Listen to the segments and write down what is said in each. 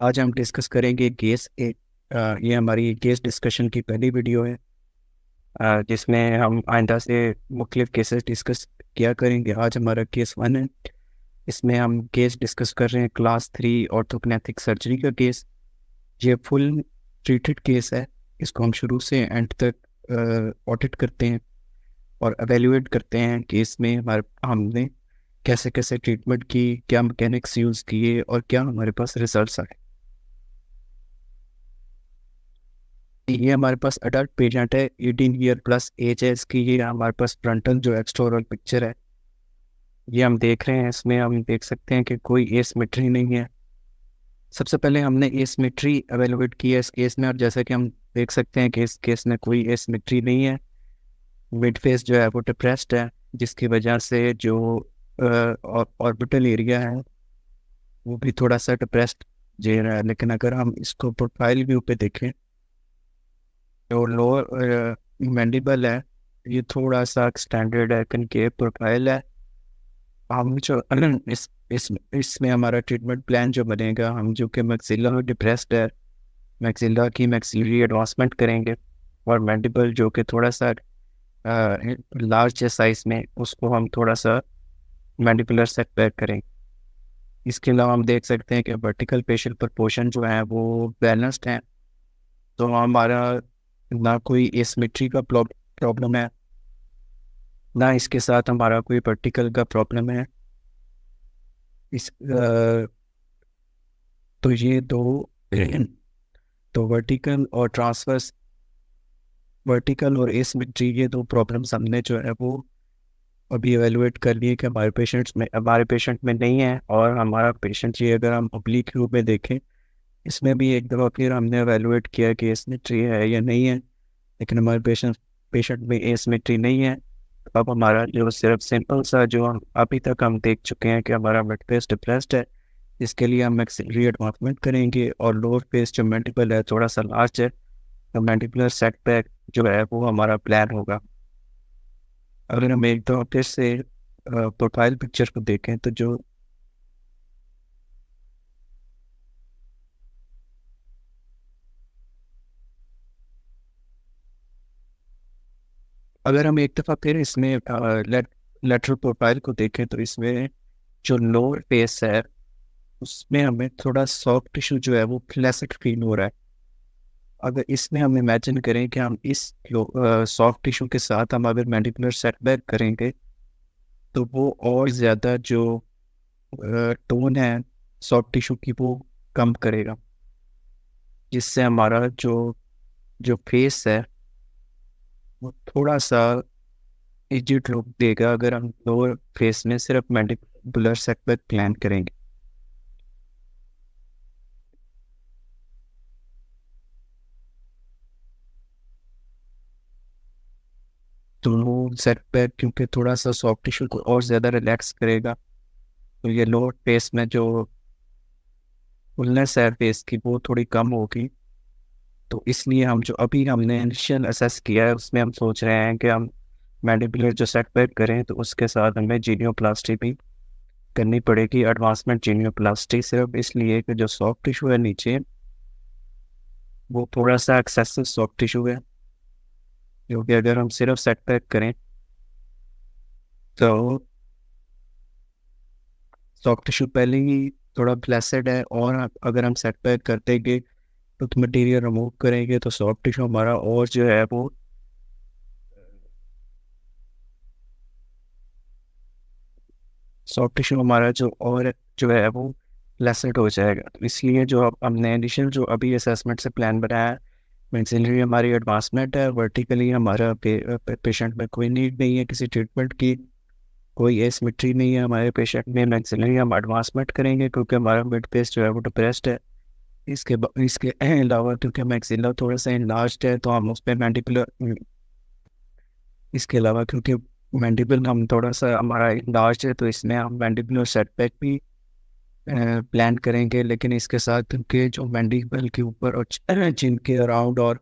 आज हम डिस्कस करेंगे केस एक। ये हमारी केस डिस्कशन की पहली वीडियो है, जिसमें हम आइंदा से मुख्तलिफ केसेस डिस्कस किया करेंगे। आज हमारा केस 1 है। इसमें हम केस डिस्कस कर रहे हैं क्लास 3 ऑर्थोग्नैथिक सर्जरी का केस। ये फुल ट्रीटेड केस है। इसको हम शुरू से एंड तक ऑडिट करते हैं और एवेल्युएट करते हैं कि इसमें हमने कैसे कैसे ट्रीटमेंट की, क्या मैकेनिक्स यूज़ किए और क्या हमारे पास रिजल्ट्स आए। ये हमारे पास अडल्ट पेशेंट है, 18 ईयर प्लस एज है इसकी। ये हमारे पास फ्रंटल जो एक्सटोरल पिक्चर है ये हम देख रहे हैं। इसमें हम देख सकते हैं कि कोई एसिमेट्री नहीं है। सबसे पहले हमने एसिमेट्री एवेलुएट की है इस केस में, और जैसा कि हम देख सकते हैं कि इस केस में कोई एसिमेट्री नहीं है। मिड फेस जो है वो डिप्रेस्ड है, जिसकी वजह से जो ऑर्बिटल एरिया है वो भी थोड़ा सा डिप्रेस्ड जे रहा है। लेकिन अगर हम इसको प्रोफाइल व्यू पे देखें जो लोअर मैंडिबल है ये थोड़ा सा एक्सटेंडेड है, कनकेव प्रोफाइल है। हम जो इसमें हमारा ट्रीटमेंट प्लान जो बनेगा, हम जो कि मैक्सिला डिप्रेस्ड है, मैक्सिला की मैक्सिलरी एडवांसमेंट करेंगे और मैंडिबल जो कि थोड़ा सा लार्ज है साइज में, उसको हम थोड़ा सा मैंडिबुलर सेटबैक करेंगे। इसके अलावा हम देख सकते हैं कि वर्टिकल फेशियल प्रोपोर्शन जो है वो बैलेंस्ड है। तो हमारा ना कोई एसिमेट्री का प्रॉब्लम है, ना इसके साथ हमारा कोई वर्टिकल का प्रॉब्लम है। तो ये दो तो वर्टिकल और एसिमेट्री, ये दो प्रॉब्लम्स हमने जो है वो अभी एवेलुएट कर लिए कि हमारे पेशेंट में नहीं है। और हमारा पेशेंट ये अगर हम ओब्लिक व्यू में देखें, इसमें भी एक दफ़ा फिर हमने एवेलुएट किया कि एसिमेट्री है या नहीं है, लेकिन हमारे पेशेंट में एसिमेट्री नहीं है। अब हमारा जो सिर्फ सिंपल सा जो हम अभी तक हम देख चुके हैं कि हमारा मिड फेस डिप्रेस्ड है, इसके लिए हम मैक्सिलरी एडवांसमेंट करेंगे। और लोअर फेस जो मैंडिबल है थोड़ा सा लार्ज है, तो मैंडिबुलर सेटबैक जो है वो हमारा प्लान होगा। अगर हम एक दो फिर से प्रोफाइल पिक्चर को देखें तो जो अगर हम एक दफ़ा फिर इसमें लेटरल प्रोफाइल को देखें तो इसमें जो लोअर फेस है उसमें हमें थोड़ा सॉफ्ट टिश्यू जो है वो फ्लैसिड फील हो रहा है। अगर इसमें हम इमेजिन करें कि हम इस सॉफ्ट टिश्यू के साथ हम अगर मैंडिबुलर सेटबैक करेंगे तो वो और ज़्यादा जो टोन है सॉफ्ट टिश्यू की वो कम करेगा, जिससे हमारा जो जो फेस है वो थोड़ा सा एजिड लुक देगा अगर हम लोअर फेस में सिर्फ मैंडिबुलर सेटबैक प्लान करेंगे। तो वो सेटबैक क्योंकि थोड़ा सा सॉफ्ट टिश्यू को और ज़्यादा रिलैक्स करेगा, तो ये लोअर फेस में जो फुलनेस है फेस की वो थोड़ी कम होगी। तो इसलिए हम जो अभी हमने इनिशियल असेस किया है उसमें हम सोच रहे हैं कि हम मैंडिबुलर जो सेटबैक करें तो उसके साथ हमें जीनियोप्लास्टी भी करनी पड़ेगी। एडवांसमेंट जीनियोप्लास्टी सिर्फ इसलिए कि जो सॉफ्ट टिश्यू है नीचे वो थोड़ा सा एक्सेसिव सॉफ्ट टिश्यू है, क्योंकि अगर हम सिर्फ सेटबैक करें तो सॉफ्ट टिश्यू पहले ही थोड़ा फ्लैसिड है, और अगर हम सेटबैक कर देंगे तो मटेरियल रिमूव करेंगे तो सॉफ्ट टिश्यू हमारा और जो है वो सॉफ्ट टिश्यू हमारा जो है वो फ्लैसिड हो जाएगा। तो इसलिए जो हमने इनिशियल जो अभी असेसमेंट से प्लान बनाया है, मैक्सिलरी हमारी एडवांसमेंट है, वर्टिकली हमारा पेशेंट में कोई नीड नहीं है किसी ट्रीटमेंट की, कोई एसिमेट्री नहीं है हमारे पेशेंट में। मैक्सिलरी हम एडवांसमेंट करेंगे क्योंकि हमारा मिड फेस जो है वो डिप्रेस्ड है। इसके अलावा क्योंकि मैक्सिला थोड़ा सा इनलार्ज्ड है तो हम उस पर मैंडिबुलर इसके अलावा क्योंकि मैंडिबल हम थोड़ा सा हमारा इनलार्ज्ड है तो इसमें हम मैंडिबुलर सेटबैक भी प्लान करेंगे। लेकिन इसके साथ क्योंकि जो मैंडिबल के ऊपर और चिन के अराउंड और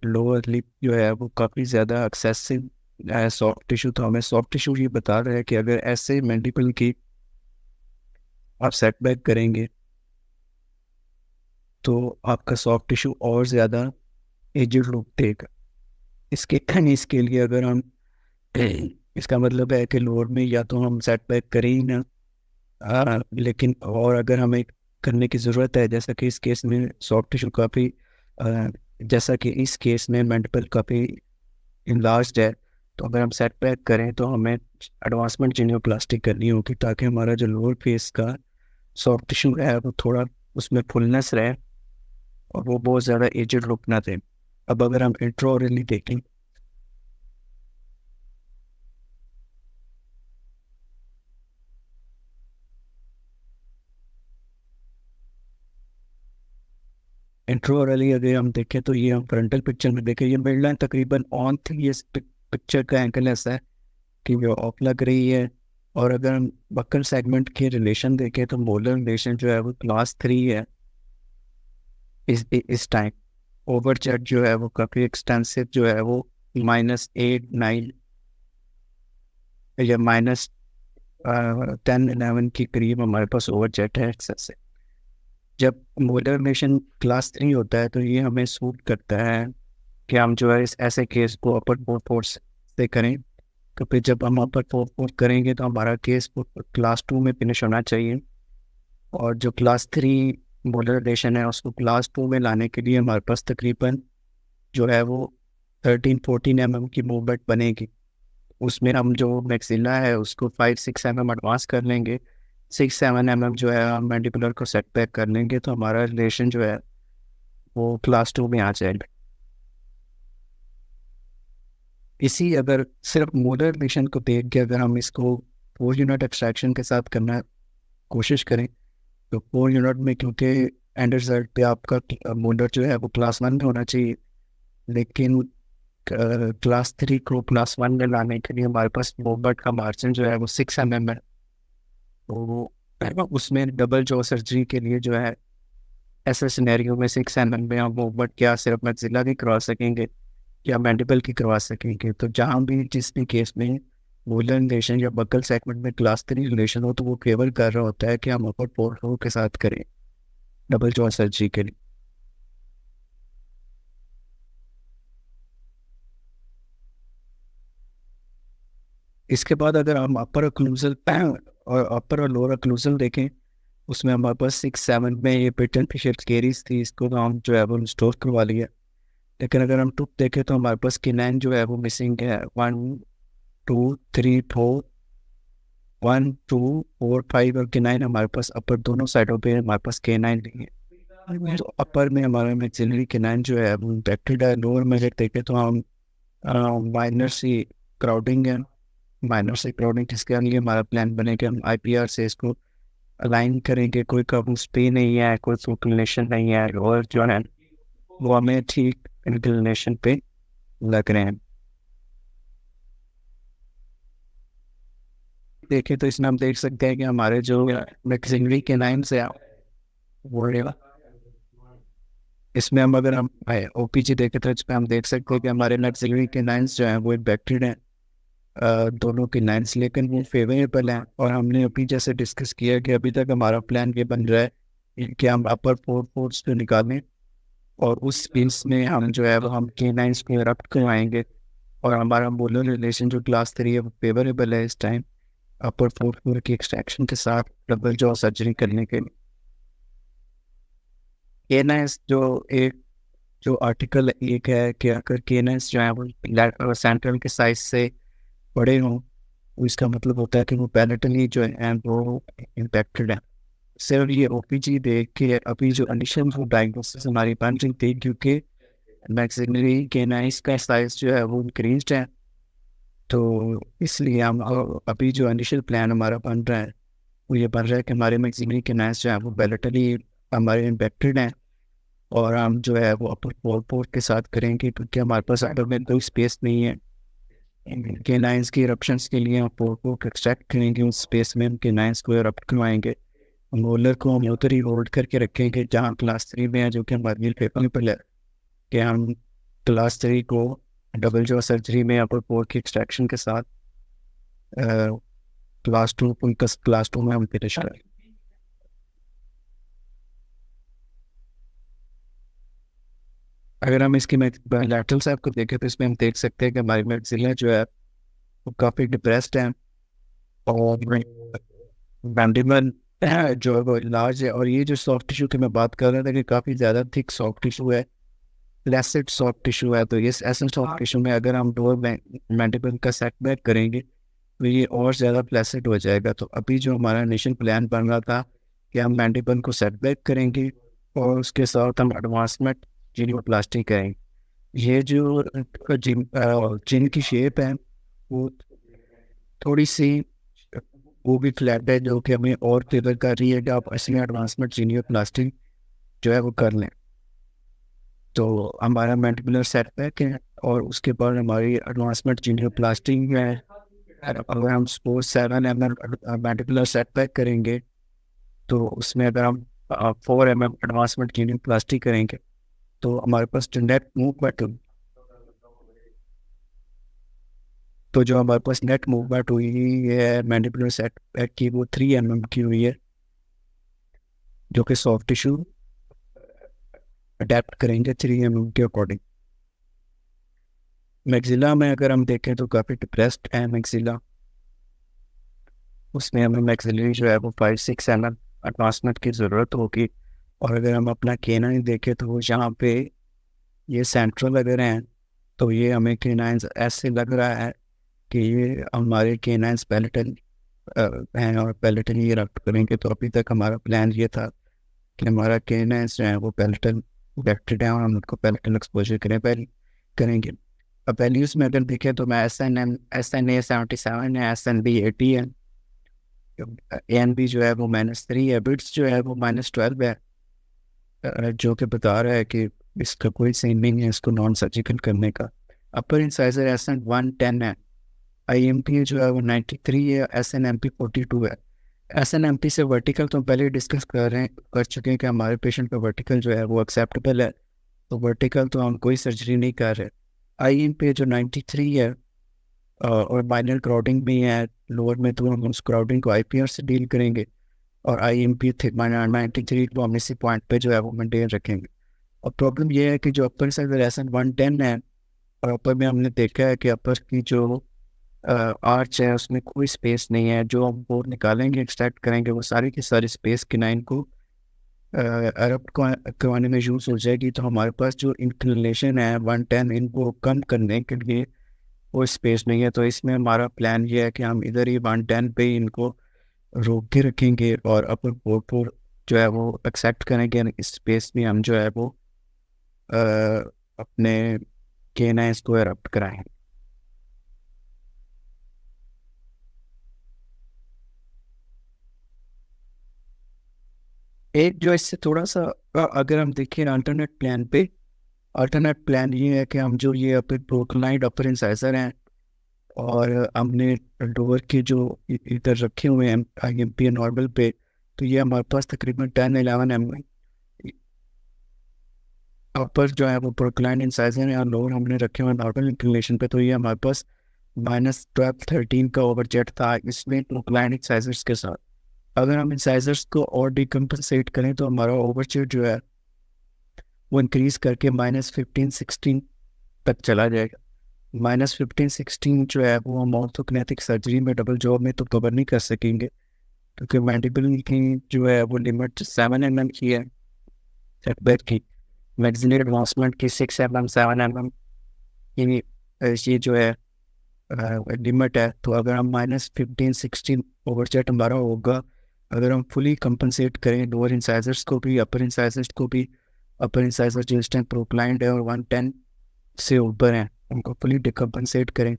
लोअर लिप जो है वो काफ़ी ज़्यादा एक्सेसिव सॉफ्ट टिश्यू, तो हमें सॉफ्ट टिश्यू ये बता रहा है कि अगर ऐसे मैंडिबल की आप सेटबैक करेंगे तो आपका सॉफ्ट टिश्यू और ज़्यादा एजिड लुक देगा। इसके इसके लिए अगर हम इसका मतलब है कि लोअर में या तो हम सेट बैक करें ही ना, लेकिन और अगर हमें करने की ज़रूरत है, जैसा कि इस केस में सॉफ्ट टिश्यू काफ़ी जैसा कि इस केस में मैंडिबल काफ़ी इनलार्ज्ड है, तो अगर हम सेट बैक करें तो हमें एडवांसमेंट जीनियोप्लास्टी करनी होगी ताकि हमारा जो लोअर फेस का सॉफ्ट टिश्यू है वो थोड़ा उसमें फुलनेस रहे और वो बहुत ज़्यादा एजिड लुक ना दे। अब अगर हम इंट्राओरली देखें, इंट्रोरली अगर हम देखें तो ये हम फ्रंटल पिक्चर में देखें, ये मिड लाइन तकरीबन ऑन थी। ये पिक्चर का एंगल ऐसा है कि वो ऑफ लग रही है। और अगर हम बक्कल सेगमेंट के रिलेशन देखें तो मोलर रिलेशन जो है वो क्लास 3 है इस टाइम। ओवर जेट जो है वो काफ़ी एक्सटेंसिव जो है वो -8, 9 या -10, 11 के करीब हमारे पास ओवर जेट है एक्सेस से। जब मोलर रिलेशन क्लास 3 होता है तो ये हमें सूट करता है कि हम जो है इस ऐसे केस को अपर फोर फोर्स से करें। तो फिर जब हम अपर फोर फोर्स करेंगे तो हमारा केस क्लास 2 में फिनिश होना चाहिए। और जो क्लास 3 मोलर रिलेशन है उसको क्लास 2 में लाने के लिए हमारे पास तकरीबन जो है वो 13-14 mm की मूवमेंट बनेगी। उसमें हम जो मैक्सिला है उसको 5-6 mm एडवांस कर लेंगे। 6-7 mm जो है हम मैंडिबुलर को सेट बैक कर लेंगे तो हमारा रिलेशन जो है वो क्लास 2 में आ जाएगा। इसी अगर सिर्फ मोलर रिलेशन को देख के अगर हम इसको 4 यूनिट एक्सट्रैक्शन के साथ करना कोशिश करें तो 4 यूनिट में, क्योंकि एंड रिजल्ट पे आपका मोलर जो है वो क्लास 1 में होना चाहिए, लेकिन क्लास 3 को क्लास 1 में लाने के लिए हमारे पास मूवमेंट का मार्जिन जो है वो 6 mm है। तो उसमें डबल जॉ सर्जरी के लिए जो है ऐसे सिनेरियो में 6 mm में हम मूवमेंट क्या सिर्फ मैक्सिला की करवा सकेंगे या मैंडिबल की करवा सकेंगे। तो जहाँ भी जिस भी केस में मोलर रिलेशन या बकल सेगमेंट में क्लास 3 रिलेशन हो तो वो फेवर कर रहा होता है कि हम अपर फोर फोर के साथ करें डबल जॉ सर्जरी के लिए। इसके बाद अगर हम अपर ओक्लूजल और अपर और लोअर ओक्लूजल देखें, उसमें हमारे पास 6-7 में ये पेटेंट फिशर केरीज थी, इसको तो हम जो है वो स्टोर करवा लिया। लेकिन अगर हम टूथ देखें तो हमारे पास किनाइन जो है वो मिसिंग है। 1, 2, 3, 4, 1, 2, 4, 5 और K9 हमारे पास अपर दोनों साइडों पे हमारे पास K9 नहीं है। तो अपर में हमारा मैक्सिलरी K9 जो है वो इम्पेक्टेड है। लोअर में अगर देखें तो हम माइनर सी क्राउडिंग है। माइनर से क्राउडिंग जिसके लिए हमारा प्लान बनेगा, हम IPR से इसको अलाइन करेंगे। कोई कबूस पे नहीं है, कोई इंक्लिनेशन नहीं है, और जो है वो हमें ठीक इंक्लिनेशन पे लग रहे हैं। देखें तो इसमें हम देख सकते हैं कि हमारे जो मैक्सिलरी K9 है वो रहेगा। इसमें हम अगर हम OPG देखें तो इसमें हम देख सकते हैं कि हमारे मैक्सिलरी K9 जो हैं वो इम्पेक्टेड हैं, दोनों K9, लेकिन वो फेवरेबल हैं। और हमने अभी जैसे डिस्कस किया कि अभी तक हमारा प्लान ये बन रहा है कि हम अपर फोर फोर्स को निकालें और उस स्पेस में हम जो है वो हम K9 को रप्ट करवाएंगे। और हमारा मोलर रिलेशन जो क्लास 3 है वो फेवरेबल है इस टाइम अपर फोर फोर की एक्सट्रैक्शन के साथ डबल जॉ सर्जरी करने के लिए। K9 जो आर्टिकल एक है कि अगर K9 जो है वो सेंट्रल के साइज से बड़े हों तो इसका मतलब होता है कि वो पैरेटली जो है वो इम्पेक्टेड है। सिर्फ ये OPG देख के अभी जो इनिशियल वो डायग्नोसिस हमारी बन रही थी, क्योंकि मैक्सिलरी K9 का साइज जो है वो इंक्रीज्ड है। तो इसलिए हम अभी जो इनिशियल प्लान हमारा बन रहा है वो ये बन रहा है कि हमारे मैक्सिलरी K9 जो है वो पैरेटली हमारे इम्पेक्टेड हैं। और हम जो है वो अपर पोल पोर्ट के साथ करेंगे, क्योंकि हमारे पास अपर में कोई स्पेस नहीं है K9 की इरप्शंस के लिए। हम पोल पोर्ट एक्सट्रैक्ट करेंगे, उस स्पेस में हम K9 को इरप्ट करवाएंगे। मोलर को हम उधर ही होल्ड करके रखेंगे जहाँ क्लास 3 में है, जो कि हमारे पेपर पर है कि हम क्लास 3 को डबल जॉ सर्जरी में अपर पोर्ट की एक्सट्रैक्शन के साथ क्लास 2 में हम फिनिश करें। अगर हम इसकी लैटरल साइड को देखें तो इसमें हम देख सकते हैं कि हमारी मैक्सिला जो है वो काफ़ी डिप्रेस्ड है, और मैंडिबल जो है वो लार्ज है। और ये जो सॉफ्ट टिश्यू की मैं बात कर रहा था कि काफ़ी ज़्यादा थिक सॉफ्ट टिश्यू है, फ्लैसिड सॉफ्ट टिश्यू है। तो इस ऐसे सॉफ्ट टिश्यू में अगर हम लोअर मैंडिबल का सेटबैक करेंगे तो ये और ज़्यादा फ्लैसिड हो जाएगा। तो अभी जो हमारा इनिशियल प्लान बन रहा था कि हम मैंडिबल को सेटबैक करेंगे और उसके साथ हम एडवांसमेंट जीनियोप्लास्टी करेंगे। ये जो जिन की शेप है वो थोड़ी सी वो भी फ्लैट है, जो कि हमें और फेवर कर रही है कि आप असली एडवांसमेंट जीनियोप्लास्टी जो है वो कर लें। तो हमारा मैंडिबुलर सेटबैक है और उसके बाद हमारी एडवांसमेंट जीनियोप्लास्टी है। अगर हम सपोज 7 mm मैंडिबुलर सेटबैक करेंगे तो उसमें अगर हम 4 mm एडवांसमेंट जीनियोप्लास्टी करेंगे तो हमारे पास जो नेट मूवमेंट, तो जो हमारे पास नेट मूवमेंट हुई है मैंडिबुलर सेटबैक की वो 3 mm की हुई है, जो कि सॉफ्ट टिश्यू अडेप्ट करेंगे 3 mm के अकॉर्डिंग। मैक्सिला में अगर हम देखें तो काफ़ी डिप्रेस्ड है मैक्सिला, उसमें हमें मैक्सिलरी जो है वो 5-6 mm एडवांसमेंट की ज़रूरत होगी। और अगर हम अपना केनाइन देखें तो वो यहाँ पे ये सेंट्रल अगर हैं तो ये हमें केनाइंस ऐसे लग रहा है कि ये हमारे केनाइंस पैलेटल हैं और पैलेटल ये रब्ट करेंगे। तो अभी तक हमारा प्लान ये था कि हमारा केनाइंस जो है वो पैलेटल वेक्टेड है और हम उनको पैलेटल एक्सपोजर करेंगे। अब वैल्यूज़ में अगर देखें तो मैं SNA 77 है, SNB 80 है, ANB जो है वो -3 है, बिट्स जो है वो -12 है, जो कि बता रहा है कि इसका कोई सीन नहीं है इसको नॉन सर्जिकल करने का। अपर इंसाइजर SN 110 है, IMP जो है वो 93 है, SNMP 42 है। SNMP से वर्टिकल तो हम पहले डिस्कस कर चुके हैं कि हमारे पेशेंट का वर्टिकल जो है वो एक्सेप्टेबल है, तो वर्टिकल तो हम कोई सर्जरी नहीं कर रहे। IMP जो 93 है और माइनर क्राउडिंग भी है लोअर में, तो हम उस क्राउडिंग को IPR से डील करेंगे। और IMP थे 93 को हम इसी पॉइंट पे जो है वो मेंटेन रखेंगे। और प्रॉब्लम ये है कि जो अपर साइज SN 110 है और अपर में हमने देखा है कि अपर की जो आर्च है उसमें कोई स्पेस नहीं है। जो हम बोर्ड निकालेंगे एक्सट्रैक्ट करेंगे वो सारी की सारी स्पेस किनाइन को अरप्ट करवाने में यूज़ हो जाएगी। तो हमारे पास जो इंक्लिनेशन है 110 इनको कम करने के लिए वो स्पेस नहीं है। तो इसमें हमारा प्लान ये है कि हम इधर ही 110 पे ही इनको रोक के रखेंगे और अपर बोर्ड को जो है वो एक्सेप्ट करेंगे। इस स्पेस में हम जो है वो अ, अपने केनाइंस को एरप्ट कराएंगे। एक जो इससे थोड़ा सा अगर हम देखें अल्टरनेट प्लान ये है कि हम जो ये अपर प्रोक्लाइंड अपर इंसाइजर हैं और हमने लोअर के जो इधर रखे हुए हैं IMP नॉर्मल पे, तो ये हमारे पास तकरीबन 10-11 mm अपर जो है वो प्रोक्लाइंड इंसाइजर है और लोअर हमने रखे हुए नॉर्मल इंक्लिनेशन पे। तो ये हमारे पास -12-13 का ओवरजेट था इसमें प्रोक्लाइंड इंसाइजर्स के साथ। अगर हम इंसाइजर्स को और डिकम्पनसेट करें तो हमारा ओवरजेट जो है वो इंक्रीज करके -15-16 तक चला जाएगा। -15-16 जो है वो हम ऑर्थोकिनेटिक सर्जरी में डबल जॉब में तो कवर नहीं कर सकेंगे, क्योंकि मैंडिबल की जो है वो लिमिट 7 mm की है सेटबैक की, मैक्सिलरी एडवांसमेंट की 6 mm 7 mm ये जो है लिमिट है। तो अगर हम -15-16 ओवरसेट हमारा होगा, अगर हम फुली कंपनसेट करें लोअर इंसाइजर्स को भी अपर इंसाइजर्स को भी, अपर इंसाइजर जो इस टाइम प्रोक्लाइंड है और 110 से ऊपर हैं उनको फुली डिकम्पनसेट करें,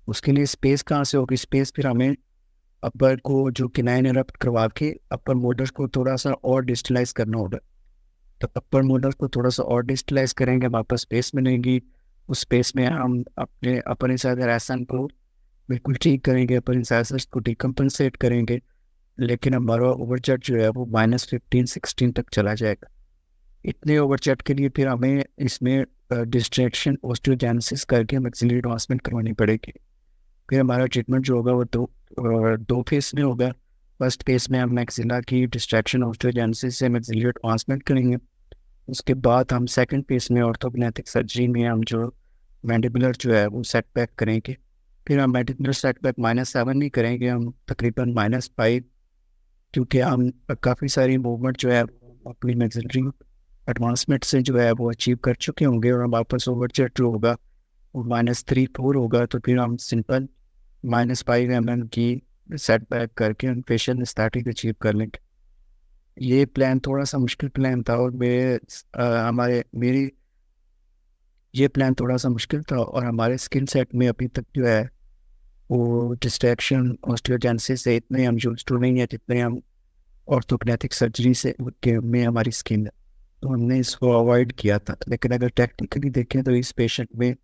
उसके लिए स्पेस कहाँ से होगी? स्पेस फिर हमें अपर को जो किनाइन एरप्ट करवा के अपर मोडर्स को थोड़ा सा और डिस्टलाइज करना होगा। तो अपर मोडर्स को थोड़ा सा और डिस्टलाइज करेंगे, वापस स्पेस मिलेगी। उस स्पेस में हम अपने अपर इंसाइजर एसन को बिल्कुल ठीक करेंगे, अपर इंसाइजर्स को डिकम्पनसेट करेंगे, लेकिन हमारा ओवरचट जो है वो -15-16 तक चला जाएगा। इतने ओवरचट के लिए फिर हमें इसमें डिस्ट्रैक्शन ऑस्टियोजेनेसिस करके मैक्सिलरी एडवांसमेंट करवानी पड़ेगी। फिर हमारा ट्रीटमेंट जो होगा वो दो फेस में होगा। फर्स्ट फेस में हम मैक्सिला की डिस्ट्रैक्शन ऑस्टियोजेनेसिस से मैक्सिलरी एडवांसमेंट करेंगे उसके बाद हम सेकंड फेज में ऑर्थोग्नेथिक सर्जरी में हम जो मैंडिबुलर जो है वो सेटबैक करेंगे। फिर हम मैंडिबुलर सेटबैक -7 नहीं करेंगे, हम तकरीबन -5, क्योंकि हम काफ़ी सारी मूवमेंट जो है अपनी मैक्सिलरी एडवांसमेंट से जो है वो अचीव कर चुके होंगे, और हमारे पास ओवरजेट जो होगा वो -3-4 होगा। तो फिर हम सिंपल -5 mm की सेटबैक करके हम फेशियल एस्थेटिक अचीव कर लेंगे। ये प्लान थोड़ा सा मुश्किल प्लान था, और मेरी ये प्लान थोड़ा सा मुश्किल था, और हमारे स्किल सेट में अभी तक जो है वो डिस्ट्रैक्शन ऑस्टियोजेनेसिस से इतने हम यूज टू नहीं है जितने हम ऑर्थोग्नेथिक सर्जरी से में हमारी स्किन है। तो हमने इसको अवॉइड किया था। लेकिन अगर टेक्निकली देखें तो इस पेशेंट में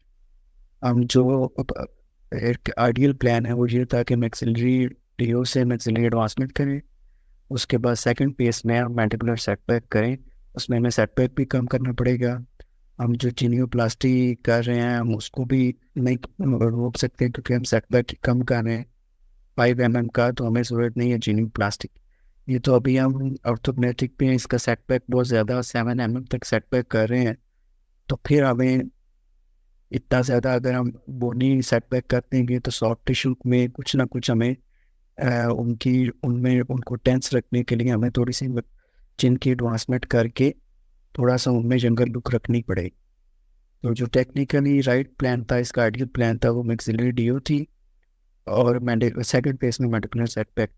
हम जो एक आइडियल प्लान है वो ये था कि मैक्सिलरी डीओ से मैक्सिलरी एडवांसमेंट करें, उसके बाद सेकंड फेस में हम मैंडिबुलर सेटबैक करें। उसमें हमें सेटबैक भी कम करना पड़ेगा। हम जो जीनियोप्लास्टी कर रहे हैं हम उसको भी नहीं रोक सकते, क्योंकि हम सेटबैक कम कर रहे हैं 5 mm का, तो हमें ज़रूरत नहीं है जीनियोप्लास्टिक। ये तो अभी हम ऑर्थोग्नेटिक पे इसका सेटबैक बहुत ज़्यादा 7 mm तक सेटबैक कर रहे हैं। तो फिर हमें इतना ज़्यादा अगर हम बोनी सेटबैक कर देंगे तो सॉफ्ट टिश्यू में कुछ ना कुछ हमें उनमें उनको टेंस रखने के लिए हमें थोड़ी सी चिन की एडवांसमेंट करके थोड़ा सा उनमें जंगल लुक रखनी पड़ेगी। तो जो टेक्निकली राइट प्लान था, इसका आइडियल प्लान था, वो मैक्सिलरी डीओ थी, और सेकंड फेस में मैंडिबुलर सेटबैक।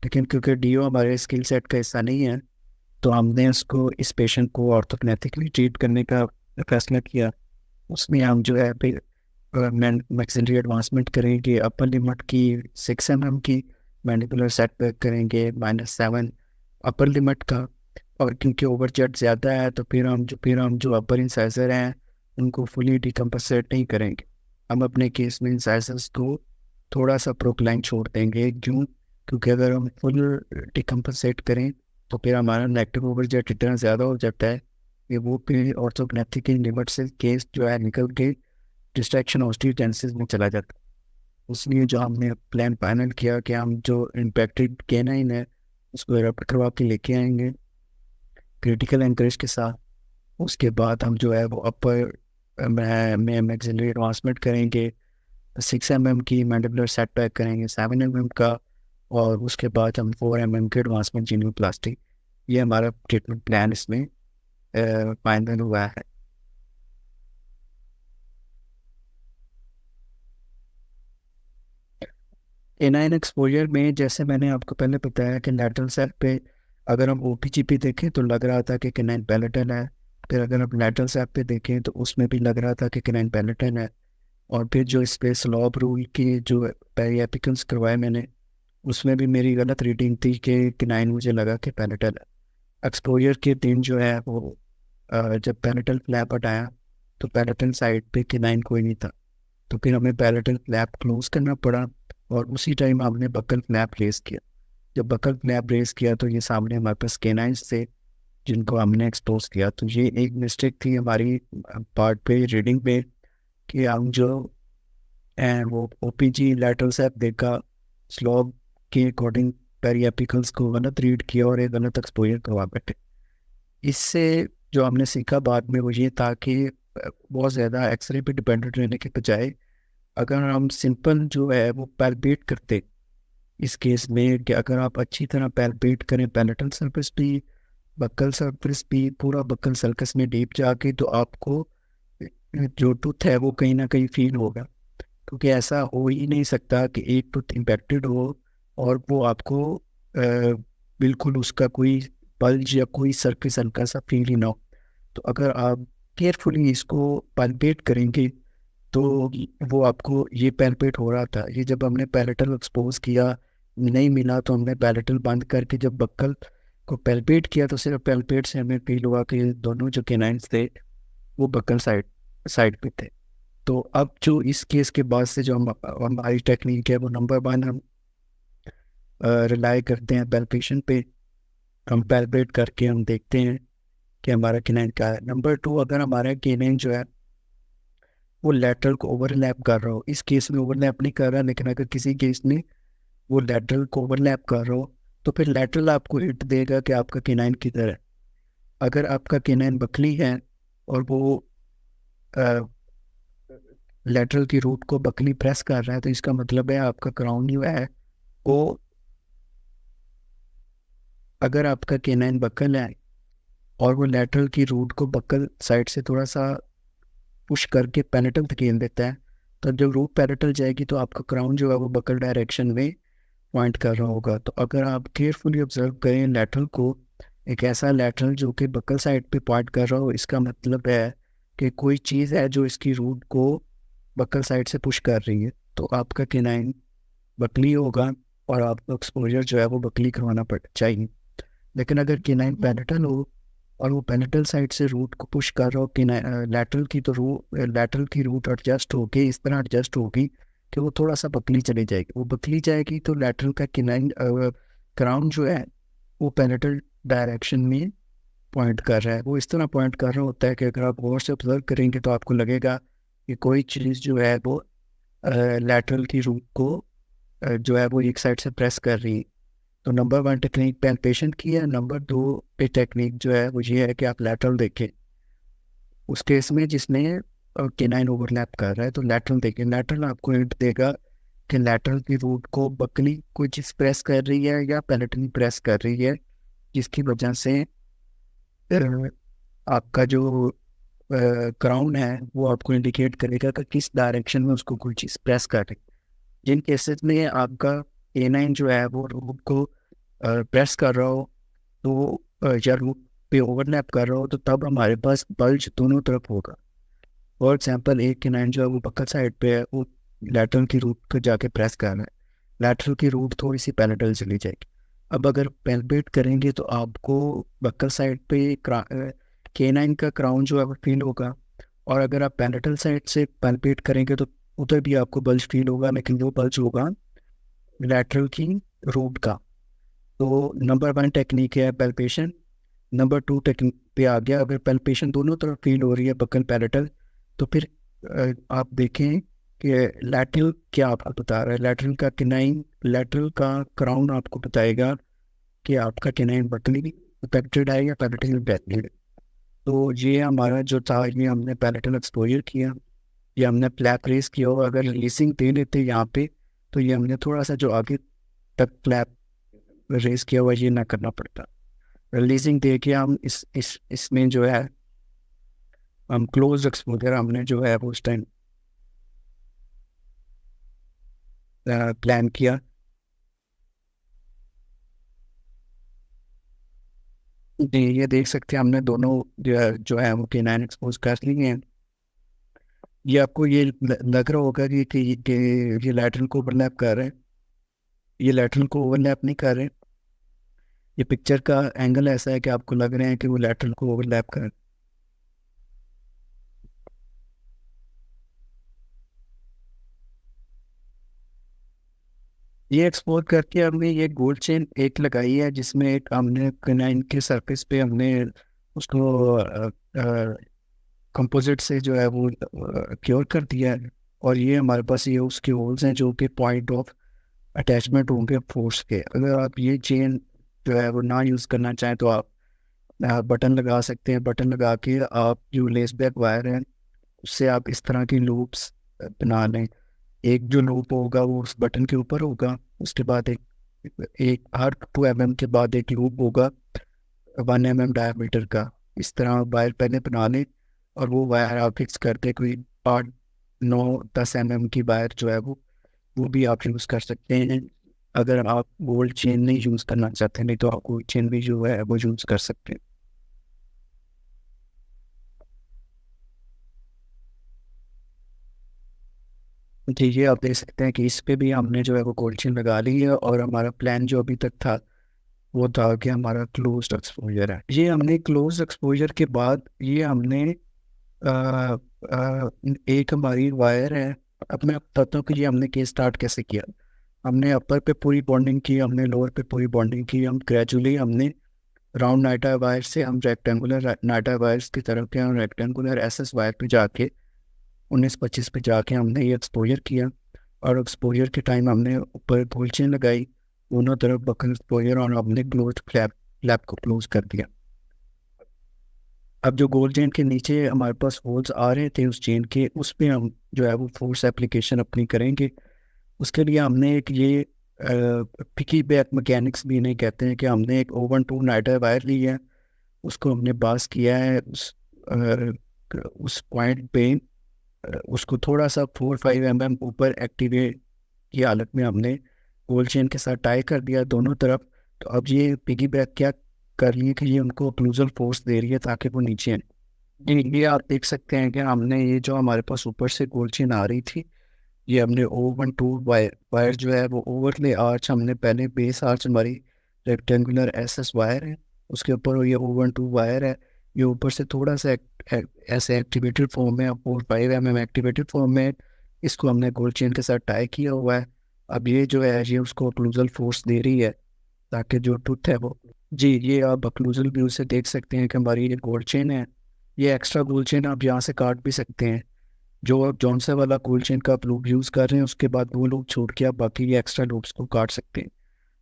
लेकिन क्योंकि डीओ हमारे स्किल सेट का हिस्सा नहीं है, तो हमने उसको इस पेशेंट को ऑर्थोग्नेटिकली ट्रीट करने का फैसला किया। उसमें हम जो है फिर मैक्सिलरी एडवांसमेंट करेंगे अपर लिमिट की 6 mm की, मैंडिबुलर सेटबैक करेंगे -7 अपर लिमिट का। और क्योंकि ओवरजेट ज़्यादा है तो फिर हम जो अपर इंसाइजर हैं उनको फुली डिकम्पनसेट नहीं करेंगे। हम अपने केस में इंसाइजर्स को थोड़ा सा प्रोक्लाइन छोड़ देंगे। क्यों? क्योंकि अगर हम फुल डिकम्पनसेट करें तो फिर हमारा नेगेटिव ओवरजेट इतना ज़्यादा हो जाता है कि वो फिर ऑर्थोग्नेथिक लिमिट से केस जो है निकल के डिस्ट्रैक्शन ऑस्टियोजेनेसिस में चला जाता है। इसलिए जो हमने प्लान फाइनल किया कि हम जो इम्पैक्टेड केनाइन है उसको एडप्ट करवा के लेके आएंगे क्रिटिकल एंकरेज के साथ। उसके बाद हम जो है वो अपर में मैक्सिलरी एडवांसमेंट करेंगे 6 mm की, मैंडिबुलर सेटबैक करेंगे 7 mm का, और उसके बाद हम 4 mm के एडवांसमेंट जीनियोप्लास्टी। ये हमारा ट्रीटमेंट प्लान इसमें फाइनल हुआ है। एनाइन एक्सपोजर में जैसे मैंने आपको पहले बताया कि लैटरल सेल पे अगर हम ओपीजी पे देखें तो लग रहा था कि केनाइन पैलेटल है। फिर अगर हम लैटरल सेल पे देखें तो उसमें भी लग रहा था कि केनाइन पैलेटल है। और फिर जो इस पे स्लॉब रूल की जो पेरिएपिकल्स करवाए मैंने, उसमें भी मेरी गलत रीडिंग थी कि केनाइन मुझे लगा कि पैलेटल है। एक्सपोजर के दिन जो है वो जब पैलेटल फ्लैप हटाया तो पैलेटल साइड पे केनाइन कोई नहीं था। तो फिर हमें पैलेटल फ्लैप क्लोज करना पड़ा, और उसी टाइम हमने बकल फ्लैप रेस किया। जब बकल फ्लैप रेस किया तो ये सामने हमारे पास केनाइंस थे जिनको हमने एक्सपोज किया। तो ये एक मिस्टेक थी हमारी पार्ट पे रीडिंग पे, कि हम जो वो ओपीजी लैटरल सेप देखा स्लॉग के अकॉर्डिंग पेरिएपिकल्स को गलत रीड किया और एक गलत एक्सपोजर करवा बैठे। इससे जो हमने सीखा बाद में वो ये था कि बहुत ज़्यादा एक्सरे पे डिपेंडेंट रहने के बजाय अगर हम सिंपल जो है वो पैल्पेट करते इस केस में, कि अगर आप अच्छी तरह पैल्पेट करें पैलेटल सरफेस भी, बक्कल सरफेस भी, पूरा बक्कल सर्कस में डीप जाके, तो आपको जो टूथ है वो कहीं ना कहीं फील होगा। क्योंकि ऐसा हो ही नहीं सकता कि एक टूथ इम्पेक्टेड हो और वो आपको बिल्कुल उसका कोई बल्ज या कोई सर्कस हल्का सा फील ही ना हो। तो अगर आप केयरफुली इसको पैल्पेट करेंगे तो वो आपको ये पैल्पेट हो रहा था। ये जब हमने पैलेटल एक्सपोज किया नहीं मिला तो हमने पैलेटल बंद करके जब बक्कल को पैल्पेट किया तो सिर्फ पैल्पेट से हमें फील हुआ कि दोनों जो केनाइंस थे वो बक्कल साइड साइड पे थे। तो अब जो इस केस के बाद से जो हमारी टेक्निक है वो नंबर 1 हम रिलाई करते हैं पैल्पेशन पे। हम पैल्पेट करके हम देखते हैं कि हमारा केनाइन क्या है। नंबर 2, अगर हमारा केनाइन जो है वो लैटरल को ओवरलैप कर रहा हो, इस केस में ओवरलैप नहीं कर रहा, लेकिन अगर किसी केस में वो लैटरल को ओवरलैप कर रहा हो तो फिर लैटरल आपको हिट देगा कि आपका केनाइन किधर है। अगर आपका केनाइन बकली है और वो लेटरल की रूट को बकली प्रेस कर रहा है, तो इसका मतलब है आपका क्राउन जो है वो, अगर आपका केनाइन बकल है और वो लेटरल की रूट को बकल साइड से थोड़ा सा पुश करके पेनिटल धकेल देता है, तो जब रूट पेनिटल जाएगी तो आपका क्राउन जो है वो बकल डायरेक्शन में पॉइंट कर रहा होगा। तो अगर आप केयरफुली ऑब्जर्व करें लेटरल को, एक ऐसा लेटरल जो कि बकल साइड पे पॉइंट कर रहा हो, इसका मतलब है कि कोई चीज़ है जो इसकी रूट को बकल साइड से पुश कर रही है, तो आपका केनाइन बकली होगा और आपको एक्सपोजर जो है वो बकली करवाना पड़ चाहिए। लेकिन अगर केनाइन पेनिटल हो और वो पेनिटल साइड से रूट को पुश कर रहा हो कि लैटरल की, तो लैटरल की रूट एडजस्ट होके इस तरह एडजस्ट होगी कि वो थोड़ा सा बकली चली जाएगी। वो बकली जाएगी तो लैटरल का किनाइन क्राउन जो है वो पेनिटल डायरेक्शन में पॉइंट कर रहा है। वो इस तरह पॉइंट कर रहा होता है कि अगर आप गौर से ऑब्जर्व करेंगे तो आपको लगेगा कि कोई चीज़ जो है वो लैटरल की रूट को जो है वो एक साइड से प्रेस कर रही है। तो नंबर 1 टेक्निक पेशेंट की है। नंबर 2 पे टेक्निक जो है वो ये है कि आप लैटरल देखें। उस केस में जिसने केनाइन ओवरलैप कर रहा है तो लैटरल देखें। लैटरल आपको हिंट देगा कि लैटरल की रूट को बकली कोई चीज़ प्रेस कर रही है या पेनिटली प्रेस कर रही है, जिसकी वजह से आपका जो क्राउन है वो आपको इंडिकेट करेगा कि किस डायरेक्शन में उसको कोई चीज़ प्रेस कर रही है। जिन केसेस में आपका केनाइन जो है वो रूट को प्रेस कर रहा हो, तो या रूट पे ओवरलैप कर रहा हो, तो तब हमारे पास बल्ज दोनों तरफ होगा। फॉर एग्जाम्पल एक केनाइन जो है वो बक्कल साइड पे है, वो लैटरल की रूट को जाके प्रेस कर रहा है, लैटरल की रूट थोड़ी सी पैलेटल चली जाएगी। अब अगर पेल्पेट करेंगे तो आपको बक्कल साइड पे केनाइन का क्राउन जो है वो फील होगा, और अगर आप पैलेटल साइड से पेल्पेट करेंगे तो उधर भी आपको बल्ज फील होगा, लेकिन वो बल्ज होगा लैटरल की रूट का। तो नंबर 1 टेक्निक है पेल्पेशन। नंबर 2 टेक्निक पे आ गया, अगर पेल्पेशन दोनों तरफ फील हो रही है बकल पैलेटल, तो फिर आप देखें कि लैटरल क्या आपको बता रहा है। लैटरल का किनाइन, लैटरल का क्राउन आपको बताएगा कि आपका किनाइन बकली अफेक्टेड है या पैलेटल इन्फेक्टेड। तो ये हमारा जो था, ये हमने पैलेटल एक्सपोजर किया, ये हमने फ्लैप रेस किया, और अगर रिलीजिंग दे लेते यहाँ पे तो ये हमने थोड़ा सा जो आगे तक फ्लैप रेस किया हुआ ये ना करना पड़ता। रिलीजिंग दे के हम इसमें जो है हम क्लोज एक्सपोजर हमने जो है वो उस टाइम प्लान किया। जी, ये देख सकते हैं हमने दोनों जो है वो केनाइन एक्सपोज कर लिए हैं। ये आपको ये लग रहा होगा कि ये लैटरल को ओवरलैप कर रहे हैं, ये लैटरल को ओवरलैप नहीं कर रहे। ये पिक्चर का एंगल ऐसा है कि आपको लग रहे हैं कि वो लैटरल को ओवरलैप कर रहे हैं। ये एक्सपोज करके हमने ये गोल्ड चेन एक लगाई है, जिसमें एक हमने केनाइन के सरफेस पे हमने उसको कंपोजिट से जो है वो क्योर कर दिया है। और ये हमारे पास ये उसके होल्स हैं जो कि पॉइंट ऑफ अटैचमेंट होंगे फोर्स के। अगर आप ये चेन जो है वो ना यूज़ करना चाहें तो आप बटन लगा सकते हैं। बटन लगा के आप जो लेस बैक वायर है उससे आप इस तरह की लूप्स बना लें। एक जो लूप होगा वो उस बटन के ऊपर होगा, उसके बाद एक एक हर 2 mm के बाद एक लूप होगा 1 mm डायमीटर का। इस तरह वायर पहले बना लें और वो वायर आप फिक्स करते कोई 8 9 10 mm की वायर जो है वो भी आप यूज़ कर सकते हैं। अगर आप गोल्ड चेन नहीं यूज़ करना चाहते, नहीं तो आप गोल्ड चेन भी जो है वो यूज़ कर सकते हैं। ठीक है, आप देख सकते हैं कि इस पे भी हमने जो है वो गोल्ड चेन लगा ली है, और हमारा प्लान जो अभी तक था वो था कि हमारा क्लोज्ड एक्सपोजर है। ये हमने क्लोज एक्सपोजर के बाद ये हमने आ, एक हमारी वायर है। अब मैं बताता हूँ कि ये हमने केस स्टार्ट कैसे किया। हमने अपर पे पूरी बॉन्डिंग की, हमने लोअर पे पूरी बॉन्डिंग की। हम ग्रेजुअली हमने राउंड नाइटा वायर से हम रेक्टेंगुलर नाइटा वायर्स की तरफ के हम रेक्टेंगुलर एसएस वायर पे जाके 19-25 पे जाके हमने ये एक्सपोजर किया। और एक्सपोजर के टाइम हमने ऊपर गोल चेन लगाई दोनों तरफ बकल एक्सपोजर, और हमने क्लोज फ्लैप फ्लैप को क्लोज कर दिया। अब जो गोल चेन के नीचे हमारे पास होल्स आ रहे थे उस चेन के, उस पे हम जो है वो फोर्स एप्लीकेशन अपनी करेंगे। उसके लिए हमने एक ये पिकी बैक मैकेनिक्स भी नहीं कहते हैं कि हमने एक ओवन टू नाइटर वायर ली है, उसको हमने पास किया है उस पॉइंट पे, उसको थोड़ा सा 4-5 mm ऊपर एक्टिवेट की हालत में हमने गोल चेन के साथ टाई कर दिया दोनों तरफ। तो अब ये पिगी बैक क्या कर रही है कि ये उनको ओक्लूजल फोर्स दे रही है ताकि वो नीचे आए। ये आप देख सकते हैं कि हमने ये जो हमारे पास ऊपर से गोल चेन आ रही थी, ये हमने O12 वायर वायर जो है वो ओवरले आर्च, हमने पहले बेस आर्च हमारी रेक्टेंगुलर SS वायर है, उसके ऊपर ये O12 वायर है। ये ऊपर से थोड़ा सा ऐसे एक्टिवेटेड फॉर्म में 4-5 mm एक्टिवेटेड फॉर्म में इसको हमने गोल्ड चेन के साथ टाई किया हुआ है। अब ये जो है ये उसको ओक्लूजल फोर्स दे रही है ताकि जो टूथ है वो, जी ये आप ओक्लूजल व्यू से देख सकते हैं कि हमारी ये गोल्ड चेन है। ये एक्स्ट्रा गोल्ड चेन आप यहाँ से काट भी सकते हैं। जो आप जॉनसन वाला गोल्ड चेन का आप लूप यूज़ कर रहे हैं उसके बाद वो लूप छोड़ के आप बाकी ये एक्स्ट्रा लूप्स को काट सकते हैं।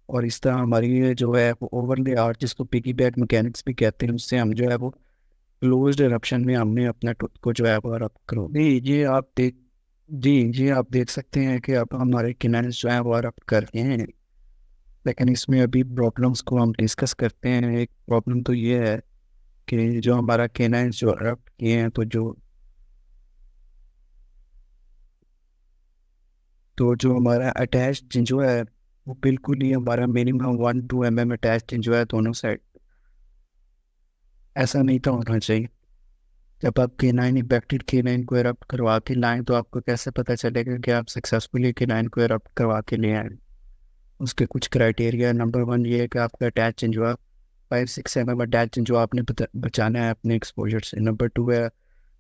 और इस तरह हमारी ये जो है वो ओवरले आर्च, जिसको पिगी बैक मैकेनिक्स भी कहते हैं, उससे हम जो है वो क्लोज्ड इरप्शन में हमने अपना टूथ को जो है वो रब करो। जी ये आप देख, जी ये आप देख सकते हैं कि अब हमारे किनाइन्स जो है वो रब कर रहे हैं। लेकिन इसमें अभी प्रॉब्लम्स को हम डिस्कस करते हैं। एक प्रॉब्लम तो ये है कि जो हमारा केनाइन्स जो रब किए हैं तो जो हमारा अटैच जो है वो बिल्कुल ही हमारा मिनिमम 1-2 mm अटैच जो है दोनों साइड, ऐसा नहीं था होना चाहिए। जब आप केनाइन इम्पैक्टेड केनाइन को एरप्ट करवा के लाएं तो आपको कैसे पता चलेगा कि आप सक्सेसफुली केनाइन को एरप्ट करवा के ले आए। उसके कुछ क्राइटेरिया, नंबर 1 ये है कि आपका अटैच जो है 5-6 mm अटैच जो आपने बचाना है अपने एक्सपोजर से। नंबर 2 है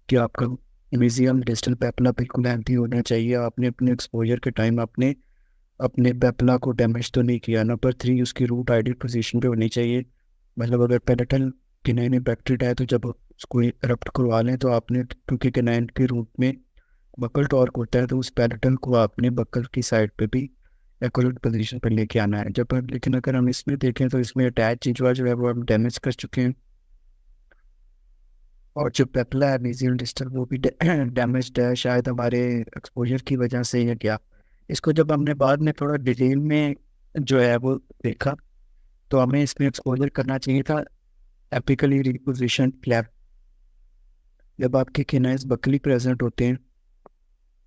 कि आपका म्यूजियम डिजिटल पेपला बिल्कुल एम्प्टी होना चाहिए, आपने अपने एक्सपोजर के टाइम अपने अपने पेपला को डैमेज तो नहीं किया। नंबर 3 उसकी रूट आइडियल पोजीशन पे होनी चाहिए। मतलब अगर पेनिटल किनाइन इम्पैक्टेड है तो जब उसको रप्ट करवा लें तो आपने, क्योंकि किनाइन के रूट में बकल टॉर्क होता है, तो उस पेनिटल को आपने बकल की साइड पे भी एक्यूरेट पोजीशन पर लेके आना है। लेकिन अगर हम इसमें देखें तो इसमें अटैच चीज जो है वो हम डैमेज कर चुके हैं, और जो पेपला है मीजियल डिस्टल वो भी डैमेज्ड है, शायद हमारे एक्सपोजर की वजह से या क्या। इसको जब हमने बाद में थोड़ा डिटेल में जो है वो देखा तो हमें इसमें एक्सपोजर करना चाहिए था एपिकली रिपोजिशन फ्लैप। जब आपके किनाइज बकली प्रेजेंट होते हैं,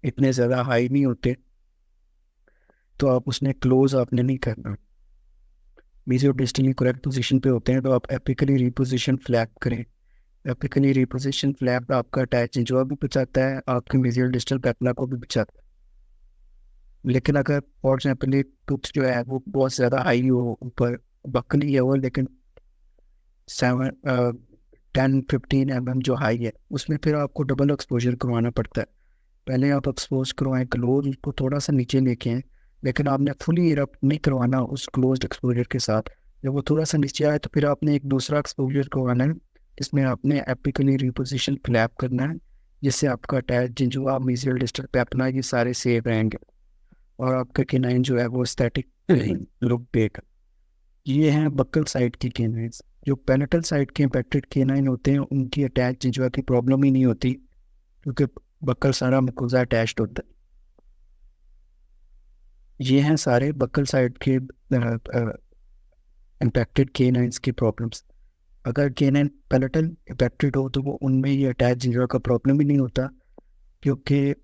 इतने ज़्यादा हाई नहीं होते, तो आप उसने क्लोज आपने नहीं करना। मीजियो डिस्टली करेक्ट पोजीशन पे होते हैं तो आप एपिकली रिपोजिशन फ्लैप करें। एपिकली रिपोजिशन फ्लैप आपका अटैच जो भी बचाता है, आपके मीजियल डिस्टल पेपला को भी बचाता है। लेकिन अगर फॉर एग्जाम्पल टूथ जो है वो बहुत ज़्यादा हाई हो, ऊपर बकली है वो, लेकिन 7-10-15 mm जो हाई है, उसमें फिर आपको डबल एक्सपोजर करवाना पड़ता है। पहले आप एक्सपोज करवाएं क्लोज, उसको थोड़ा सा नीचे लेके आएँ, लेकिन आपने फुली इरप्ट नहीं करवाना उस क्लोज्ड एक्सपोजर के साथ। जब वो थोड़ा सा नीचे आए तो फिर आपने एक दूसरा एक्सपोजर करवाना है, जिसमें आपने एपिकली रिपोजिशन फ्लैप करना है, जिससे आपका अटैच जिंजुआ मीजियल डिस्टल पेपना ये सारे सेफ रहेंगे और आपका केनाइन जो है वो स्टैटिक लुक देगा। ये हैं बक्कल साइड की केनाइन्स। जो पेनिटल साइड के इम्पैक्टेड केनाइन होते हैं उनकी अटैच जिंजुआ की प्रॉब्लम ही नहीं होती, क्योंकि बक्कल सारा मुकुजा अटैच्ड होता है। ये हैं सारे बक्कल साइड के इम्पैक्टेड केनाइंस की प्रॉब्लम्स। अगर केनाइन पैलेटल इम्पैक्टेड हो तो वो उनमें ये अटैच जिंजुआ का प्रॉब्लम ही नहीं होता, क्योंकि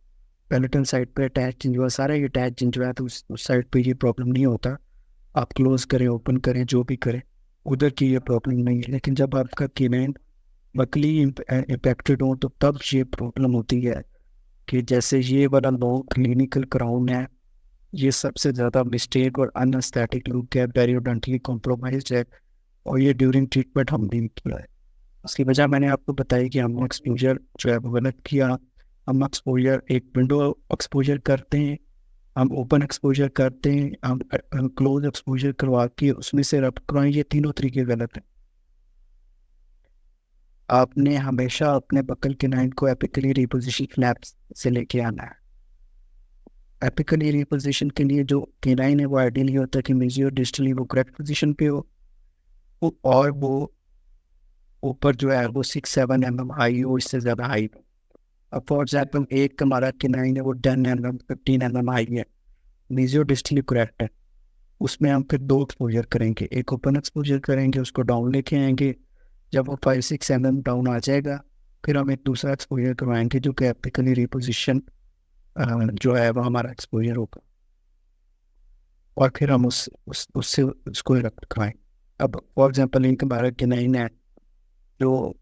पैलेटल साइड पे अटैच जिंजुआ सारा ही अटैच जिंजुआ है, तो उस साइड पे ये प्रॉब्लम नहीं होता। आप क्लोज करें ओपन करें जो भी करें, उधर की ये प्रॉब्लम नहीं है। लेकिन जब आपका केनाइन बकली इम्पैक्टेड हो तो तब ये प्रॉब्लम होती है कि जैसे ये वाला लॉन्ग क्लिनिकल क्राउन है, ये सबसे ज़्यादा मिस्टेक और अनस्थेटिक लुक है, पेरियोडोंटली कॉम्प्रोमाइज्ड है, और ये ड्यूरिंग ट्रीटमेंट हमने भी किया है। उसकी वजह मैंने आपको बताई कि हमने एक्सपोजर जो है वो गलत किया। हम एक्सपोजर एक विंडो एक्सपोजर करते हैं, हम ओपन एक्सपोजर करते हैं, हम क्लोज एक्सपोजर करवा के उसमें से रब करवाएं, ये तीनों तरीके गलत हैं। आपने हमेशा अपने बकल केनाइन को एपिकली रिपोजिशन फ्लैप्स से लेके आना है। एपिकली रिपोजिशन के लिए जो केनाइन है वो आइडियली होता है कि मेजियो डिस्टली वो करेक्ट पोजीशन पे हो, और वो ऊपर जो है वो 6-7 mm हाई हो, इससे ज़्यादा हाई हो। अब फॉर एग्जाम्पल एक हमारा किनाइन है वो 10 mm 15 mm हाई है, मीजियो डिस्टली करेक्ट है, उसमें हम फिर दो एक्सपोजर करेंगे, एक ओपन एक्सपोजर करेंगे, उसको डाउन लेके आएंगे। जब वो 5-6 mm डाउन आ जाएगा, फिर हम एक दूसरा एक्सपोजर करवाएंगे जो कि एपिकली रिपोजिशन जो है वो हमारा एक्सपोजर होगा, और फिर हम उससे उसको रखवाएं। अब फॉर एग्जाम्पल इनके बारे के नहीं है जो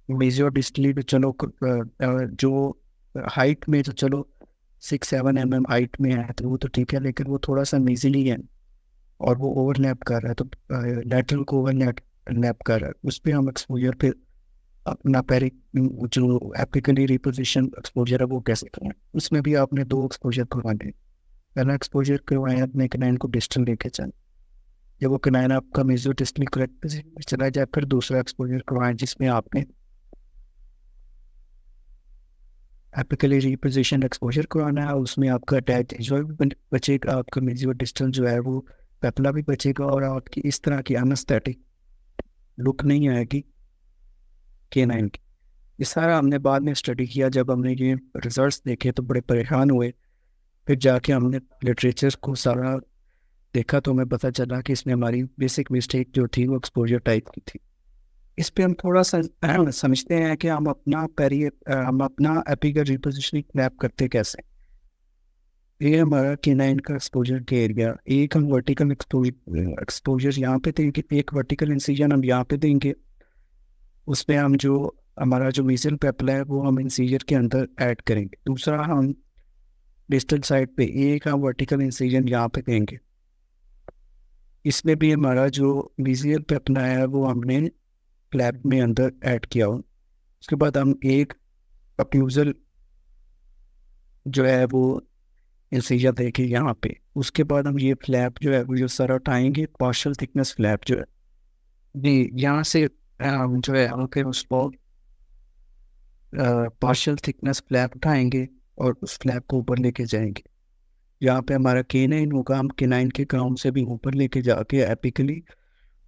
मेजर डिस्टली तो चलो जो हाइट में तो चलो 6-7 mm हाइट में है तो वो तो ठीक है, लेकिन वो थोड़ा सा नीजिली है और वो ओवरलैप कर रहा है, तो लेटरल को ओवरलैप कर रहा है, उस पर हम एक्सपोजर फिर अपना पेरिक जो एपिकली रिपोजिशन एक्सपोजर है वो कैसे करें। उसमें भी आपने दो एक्सपोजर करवाने, पहला एक्सपोजर करवाया अपने कनाइन को डिस्टल लेके चल, जब वो कनाइन आपका मेजो डिस्टल करेक्ट पोजीशन में चला जाए, फिर दूसरा एक्सपोजर करवाएं जिसमें आपने एपिकली रिपोजिशन एक्सपोजर करवाना है। उसमें आपका अटैच जो भी बचेगा, आपका मेजो डिस्टल जो है वो पेपला भी बचेगा, और आपकी इस तरह की अनस्थेटिक लुक नहीं आएगी K9 की। ये सारा हमने बाद में स्टडी किया, जब हमने ये रिजल्ट्स देखे तो बड़े परेशान हुए। फिर जाके हमने लिटरेचर को सारा देखा तो हमें पता चला कि इसमें हमारी बेसिक मिस्टेक जो थी वो एक्सपोजर टाइप की थी। इस पे हम थोड़ा सा समझते हैं कि हम अपना एपिकल रिपोजिशनिंग मैप करते कैसे। ये हमारा K9 का एक्सपोजर के एरिया, एक हम वर्टिकल एक्सपोजर यहाँ पे देंगे, एक वर्टिकल इंसिजन हम यहाँ पे देंगे, उसमें हम जो हमारा जो मीजल पेपला है वो हम इंसीजर के अंदर ऐड करेंगे। दूसरा हम डिस्टल साइड पे एक हम वर्टिकल इंसीजन यहाँ पे देंगे, इसमें भी हमारा जो मीजियल पेपला है वो हमने फ्लैप में अंदर ऐड किया हो। उसके बाद हम एक अक्लूजल जो है वो इंसीजर देंगे यहाँ पे। उसके बाद हम ये फ्लैप जो है वो जो सर उठाएंगे, पार्शल थिकनेस फ्लैप जो है जी यहाँ से हम जो है हम फिर उसको पार्शियल थिकनेस फ्लैप उठाएंगे और उस फ्लैप को ऊपर लेके जाएंगे। यहाँ पे हमारा K9 होगा, हम K9 के ग्राउंड से भी ऊपर लेके जाके एपिकली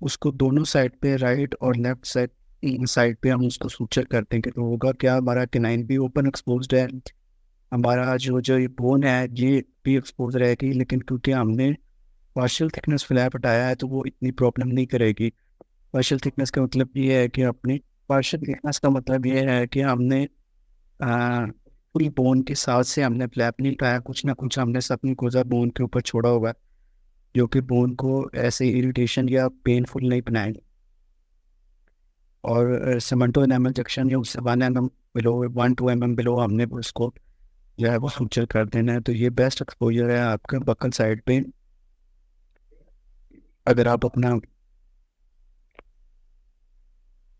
उसको दोनों साइड पे, राइट और लेफ्ट साइड साइड पे हम उसको सूचर कर देंगे। तो होगा क्या, हमारा K9 भी ओपन एक्सपोज्ड है, हमारा जो जो ये बोन है ये भी एक्सपोज रहेगी, लेकिन क्योंकि हमने पार्शियल थिकनेस फ्लैप हटाया है तो वो इतनी प्रॉब्लम नहीं करेगी। पार्शियल थिकनेस का मतलब ये है कि अपनी पार्शियल थिकनेस का मतलब ये है कि हमने पूरी बोन के साथ से हमने फ्लैप नहीं उठाया, कुछ ना कुछ हमने अपनी कोजा बोन के ऊपर छोड़ा होगा जो कि बोन को ऐसे इरिटेशन या पेनफुल नहीं बनाएंगे। और सेमेंटो एनामल जंक्शन या उससे 1 mm बिलो, 1-2 mm बिलो हमने उसको जो है वो सूचर कर देना है। तो ये बेस्ट एक्सपोजर है आपका बकल साइड पे, अगर आप अपना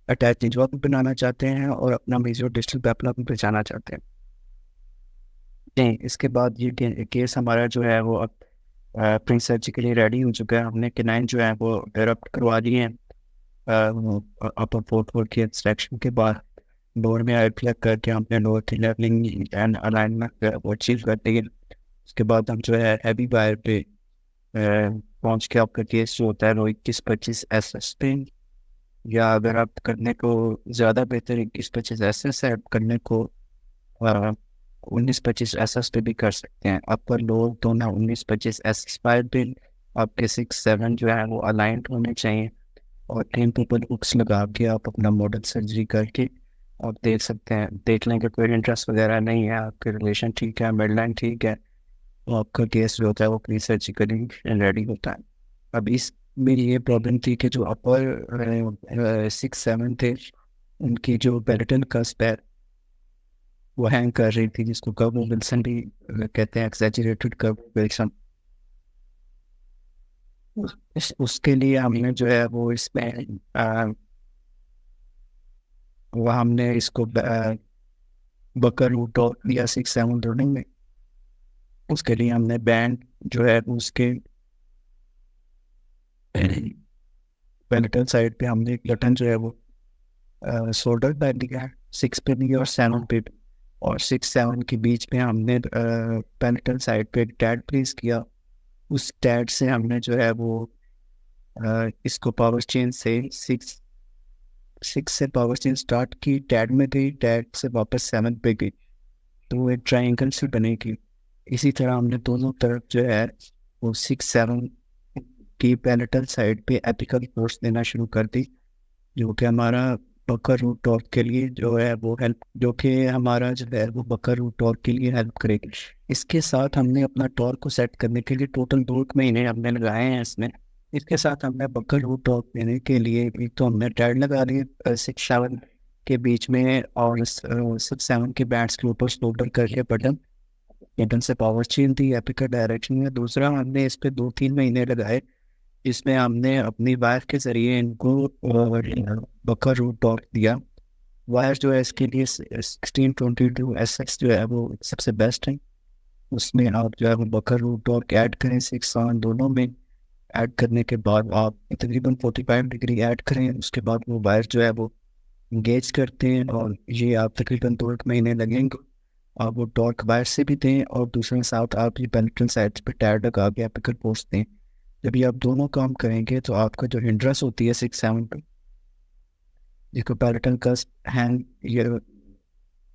अटैच निजवा भी बनाना चाहते हैं और अपना मेजर डिस्टल पेपला भी बचाना चाहते हैं। नहीं, इसके बाद ये केस हमारा जो है वो अब प्री सर्जिकली रेडी हो चुका है। हमने K9 जो है वो एरप्ट करवा दिए हैं अपर फोर्थ के एक्सट्रैक्शन के बाद। लोअर में आई फ्लैग करके हमने लोअर की लेवलिंग एंड अलाइनमेंट वो अचीव कर दी है। उसके बाद हम जो है हैवी वायर पे पहुँच के आपका केस जो होता है वो 21-25 SS पे, या अगर आप करने को ज़्यादा बेहतर 21-25 SS ऐड करने को 19-25 SS पे भी कर सकते हैं। अपर लोअर दोनों 19-25 SS पाए पे आपके 6-7 जो है वो अलाइंड होने चाहिए, और 10 पेपर बुक्स लगा के आप अपना मॉडल सर्जरी करके आप देख सकते हैं। देख लें कि कोई इंटरेस्ट वगैरह नहीं है, आपके रिलेशन ठीक है, मिडलाइन ठीक है, तो आपका केस जो होता है वो प्री सर्जिकली रेडी होता है। अब इस मेरी ये प्रॉब्लम थी कि जो अपर 6-7 थे उनकी जो पेरिटल कस्प है वो हैंग कर रही थी, जिसको कर्व विल्सन भी कहते हैं, एक्सैजरेटेड कर्व विल्सन। उसके लिए हमने जो है वो इसमें वो हमने इसको बकर रूट और या 6-7 दोनों में, उसके लिए हमने बैंड जो है उसके पेरिटल साइड पे हमने एक बटन जो है वो शोल्डर पर दिया है, 6 पे भी और 7 पे भी। और 6-7 के बीच में हमने पेरिटल साइड पे एक टैड प्लेस किया। उस टैड से हमने जो है वो इसको पावर चेन से 6 6 से पावर चेंज स्टार्ट की, टैड में गई, टैड से वापस 7 पे गई, तो वो एक ट्रायंगल से बनेगी। इसी तरह हमने दोनों तरफ जो है वो 6-7 की पैलेटल साइड पे एपिकल फोर्स देना शुरू कर दी, जो कि हमारा बकर रूट टॉर्क के लिए जो है वो हेल्प, जो कि हमारा जो है वो बकर रूट टॉर्क के लिए हेल्प करेगी। इसके साथ हमने अपना टॉर्क को सेट करने के लिए टोटल 2 महीने हमने लगाए हैं इसमें। इसके साथ हमने बकर रूट टॉर्क देने के लिए एक तो हमने टैड लगा दिए 6-7 के बीच में, और 6-7 के बैंड्स के ऊपर स्लोटर करके बटन से power change the apical direction में। दूसरा हमने इस पे 2-3 महीने लगाए, इसमें हमने अपनी वायर के ज़रिए इनको बकर रूट टॉर्क दिया। वायर जो है इसके लिए 1622 SX जो है वो सबसे बेस्ट है। उसमें आप जो है वो बकर रूट टॉर्क ऐड करें 6-7 दोनों में। ऐड करने के बाद आप तकरीबन 45 डिग्री ऐड करें, उसके बाद वो वायर जो है वो इंगेज करते हैं, और ये आप तकरीबन 2 महीने लगेंगे। आप वो टॉर्क वायर से भी दें और दूसरे साथ आप ये पेनिट्रेशन साइड्स पे टायर लगा के एपिकल फोर्स दें। जब ये आप दोनों काम करेंगे तो आपका जो हिंड्रेस होती है 6-7 पे, जिसको पैरेटल कस्ट हैंड ये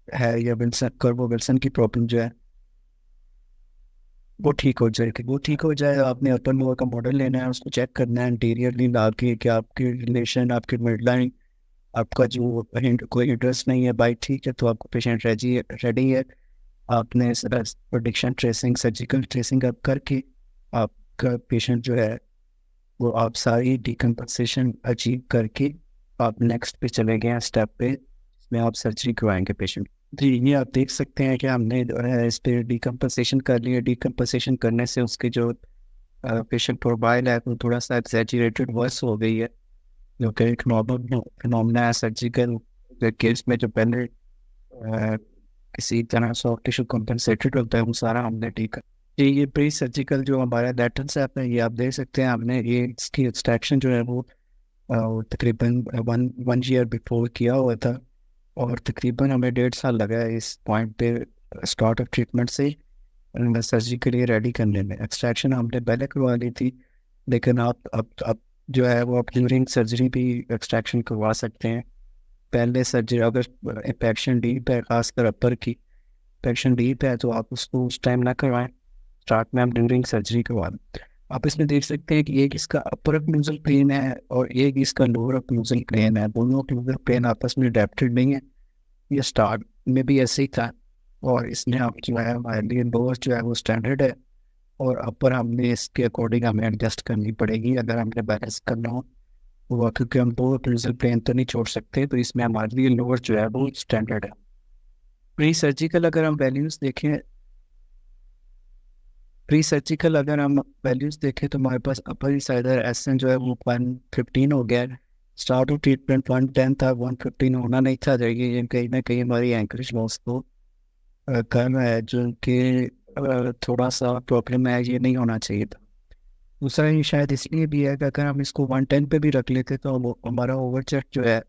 है या विल्सन कर्व विल्सन की प्रॉब्लम जो है वो ठीक हो जाएगी। वो ठीक हो जाए, आपने अपर लोअर का मॉडल लेना है, उसको चेक करना है इंटीरियरली ला के कि आपकी रिलेशन, आपकी मिड लाइन, आपका जो कोई इंटरेस्ट नहीं है भाई, ठीक है, तो आपको पेशेंट रेडी है। आपने प्रोडिक्शन ट्रेसिंग, सर्जिकल ट्रेसिंग आप करके आपका पेशेंट जो है वो आप सारी डिकम्पनसेशन अचीव करके आप नेक्स्ट पे चले गए हैं स्टेप पे, इसमें आप सर्जरी करवाएंगे पेशेंट। जी, ये आप देख सकते हैं कि हमने जो है इस पे डिकम्पनसेशन कर लिया। डिकम्पनसेशन करने से उसके जो पेशेंट प्रोफाइल है वो थोड़ा सा एक्सैजरेटेड वर्स हो गई है, जो कि एक नॉर्मल फिनोमेना है सर्जिकल केस में। जो पहले किसी तरह सॉफ्ट टिश्यू कंपनसेटेड होता है वो सारा हमने ठीक है। ये प्री सर्जिकल जो हमारा लेटरल सैप है, ये आप देख सकते हैं हमने ये इसकी एक्सट्रैक्शन जो है वो तकरीबन वन ईयर बिफोर किया हुआ था, और तकरीबन हमें 1.5 साल लगा है इस पॉइंट पे स्टार्ट ऑफ ट्रीटमेंट से सर्जरी के लिए रेडी करने में। एक्सट्रैक्शन हमने पहले करवा ली थी, लेकिन आप अब जो है वो आप ड्यूरिंग सर्जरी भी एक्सट्रैक्शन करवा सकते हैं। पहले सर्जरी अगर इन्फेक्शन डीप है, खासकर अपर की इन्फेक्शन डीप है, तो आप उसको उस टाइम ना करवाएं, स्टार्ट में हम ड्यूरिंग सर्जरी करवा दें। आप इसमें देख सकते हैं कि एक इसका अपर अक्लूजल प्लेन है और एक इसका लोअर अक्लूजल प्लेन है। दोनों अक्लूजल प्लेन आपस में अडेप्टेड नहीं है। ये स्टार्ट में भी ऐसे ही था, और इसमें आप जो है हमारे लिए लोअर जो है वो स्टैंडर्ड है, और अपर हमने इसके अकॉर्डिंग हमें एडजस्ट करनी पड़ेगी अगर हमने बैलेंस करना हो वो, क्योंकि हम दो अक्लूजल प्लेन तो नहीं छोड़ सकते, तो इसमें हमारे लिए लोअर जो है वो स्टैंडर्ड है। प्री सर्जिकल अगर हम वैल्यूज़ देखें, प्री सर्जिकल अगर हम वैल्यूज़ देखें तो हमारे पास अपर इंसाइडर एसएन जो है वो 115 हो गया है। स्टार्ट ऑफ ट्रीटमेंट 110 था, 115 होना नहीं था। ये कहीं ना कहीं हमारी एंकरेज लॉस को कर रहा है, जो कि थोड़ा सा प्रॉब्लम है, ये नहीं होना चाहिए था। दूसरा ये शायद इसलिए भी है कि अगर हम इसको 110 पे भी रख लेते तो हमारा ओवरचेक जो है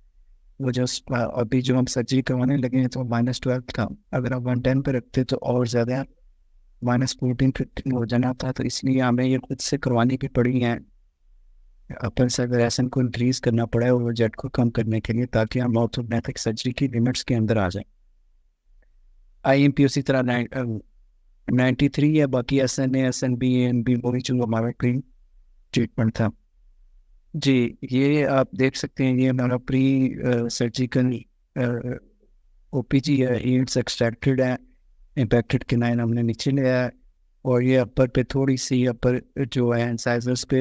वो जस्ट अभी जो हम सर्जरी करवाने लगे हैं तो -12 था। अगर हम 110 पे रखते तो और ज़्यादा -14-15 हो जाना था, तो इसलिए हमें ये खुद से करवानी भी पड़ी है। अपन से अगर ऐसा को इंक्रीज़ करना पड़ा है ओवरजेट को कम करने के लिए, ताकि हम ऑर्थोग्नैथिक सर्जरी की लिमिट्स के अंदर आ जाए। IMP उसी तरह 93 है। बाकी SNA SNB ANB वही जो हमारा प्री ट्रीटमेंट था। जी, ये आप देख सकते हैं, ये हमारा प्री सर्जिकल OPG है। ईड्स एक्सट्रैक्टेड है, इम्पैक्टेड किनाइन हमने नीचे लिया है, और ये अपर पे थोड़ी सी अपर जो है इंसाइजर्स पे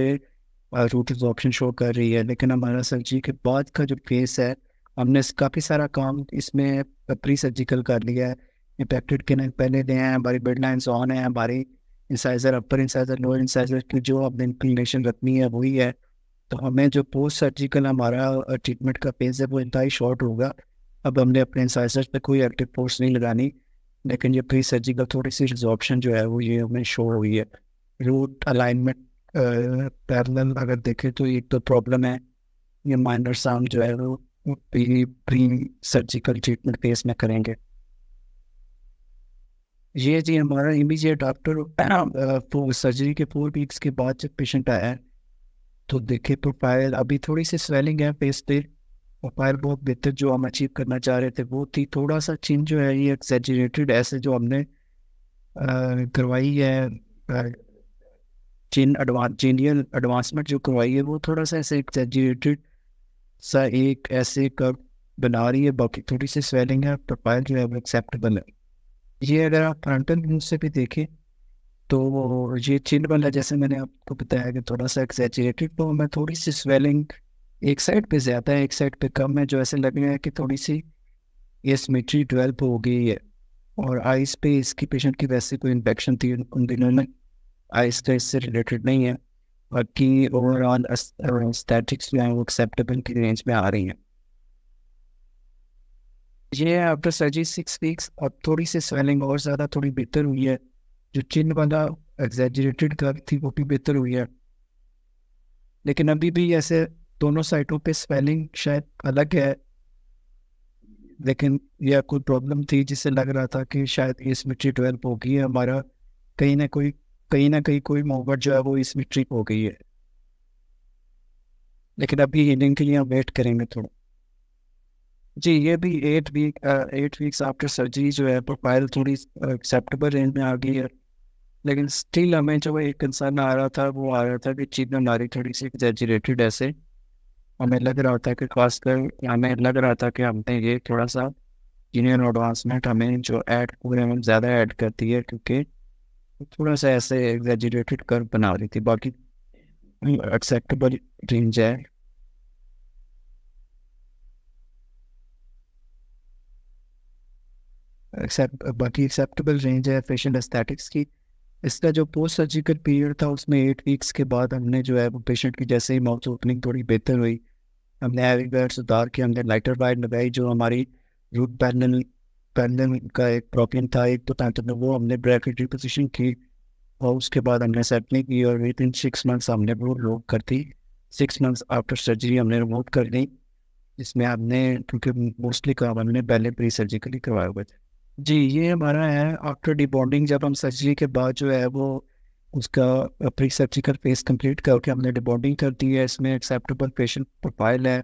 रूट ऑप्शन शो कर रही है। लेकिन हमारा सर्जरी के बाद का जो फेस है, हमने काफ़ी सारा काम इसमें प्री सर्जिकल कर लिया है। इम्पैक्टेड किनाइन पहले दिए हैं, हमारी बेड लाइन्स ऑन है, हमारी इंसाइजर, अपर इंसाइजर, लोअर इंसाइजर की जो हमने इंक्लिनेशन रखनी है वही है। तो हमें जो पोस्ट सर्जिकल हमारा ट्रीटमेंट का फेज है वो इंतहाई शॉर्ट होगा। अब हमने अपने इंसाइजर पे कोई एक्टिव फोर्स नहीं लगानी, लेकिन ये प्री सर्जिकल थोड़ी सी रिजॉर्प्शन जो है वो ये हमें शो हुई है। रूट अलाइनमेंट पैरेलल अगर देखें तो एक तो प्रॉब्लम है, ये माइनर साउंड जो है वो प्री सर्जिकल ट्रीटमेंट फेस में करेंगे। ये जी हमारा इमीडिएट आफ्टर सर्जरी के 4 वीक्स के बाद जब पेशेंट आया है, तो देखे प्रोफाइल अभी थोड़ी सी स्वेलिंग है फेस पे, प्रोफाइल बहुत बेहतर जो हम अचीव करना चाह रहे थे वो थी। थोड़ा सा चिन जो है ये एक्सेजरेटेड ऐसे जो हमने करवाई है, चिन जीनियल एडवांसमेंट जो करवाई है वो थोड़ा सा ऐसे एक्सेजरेटेड सा एक ऐसे कर्व बना रही है। बाकी थोड़ी सी स्वेलिंग है, प्रोफाइल जो है वो एक्सेप्टेबल है। ये अगर आप फ्रंटल व्यू से भी देखें तो ये चिन वाला जैसे मैंने आपको बताया कि थोड़ा सा एक्सेजरेटेड, तो मैं थोड़ी सी स्वेलिंग एक साइड पे ज़्यादा है एक साइड पे कम है, जो ऐसे लग रहा है कि थोड़ी सी ये सिमेट्री डेवलप हो गई है। और आइस पे इसकी पेशेंट की वैसे कोई इन्फेक्शन थी उन दिनों में, आइस का इससे रिलेटेड नहीं है। बाकी ओवरऑल एस्थेटिक्स जो है वो एक्सेप्टेबल की रेंज में आ रही हैं। ये आफ्टर सर्जरी 6 वीक्स अब थोड़ी सी स्वेलिंग और ज़्यादा थोड़ी बेहतर हुई है। जो चिन वाला एग्जेजरेटेड कर्व थी वो भी बेहतर हुई है, लेकिन अभी भी ऐसे दोनों साइडों पे स्वेलिंग शायद अलग है। लेकिन यह कोई प्रॉब्लम थी जिससे लग रहा था कि शायद ये सिमेट्री डेवलप हो गई है हमारा, कहीं ना कोई कहीं ना कहीं कोई मूवमेंट जो है वो सिमेट्रिक हो गई है। लेकिन अभी हीलिंग के लिए हम वेट करेंगे थोड़ा। जी ये भी 8 वीक्स आफ्टर सर्जरी जो है प्रोफाइल थोड़ी एक्सेप्टेबल रेंज में आ गई है। लेकिन स्टिल हमें जो एक कंसर्न आ रहा था वो आ रहा था कि चीज़ हमारी थोड़ी सी एग्जैजरेटेड ऐसे हमें लग रहा था कि खासकर हमें लग रहा था कि हमने ये थोड़ा सा जीनियर एडवांसमेंट हमें जो ऐड पूरे में ज़्यादा ऐड करती है, क्योंकि थोड़ा सा ऐसे एग्जैजरेटेड कर्व बना रही थी। बाकी एक्सेप्टेबल रेंज है। बाकी एक्सेप्टेबल रेंज है फेशियल एस्थेटिक्स की। इसका जो पोस्ट सर्जिकल पीरियड था उसमें 8 वीक्स के बाद हमने जो है वो पेशेंट की जैसे ही माउथ ओपनिंग थोड़ी बेहतर हुई, हमने एविवेयर सुधार के हमने लाइटर वाइड लगाई। जो हमारी रूट पैनल पैनल का एक प्रॉब्लम था एक तो ताकि वो हमने ब्रैकेट रिपोजिशन की, और उसके बाद हमने सेटलिंग की और विद इन 6 मंथ्स हमने वो रिमूव कर दी। 6 मंथ्स आफ्टर सर्जरी हमने रिमूव कर दी, जिसमें हमने क्योंकि मोस्टली काम हमने पहले प्री सर्जिकली करवाए हुए थे। जी ये हमारा है आफ्टर डिबॉन्डिंग, जब हम सर्जरी के बाद जो है वो उसका प्री सर्जिकल फेस कंप्लीट करके हमने डिबॉन्डिंग कर दी है। इसमें एक्सेप्टेबल पेशेंट प्रोफाइल है,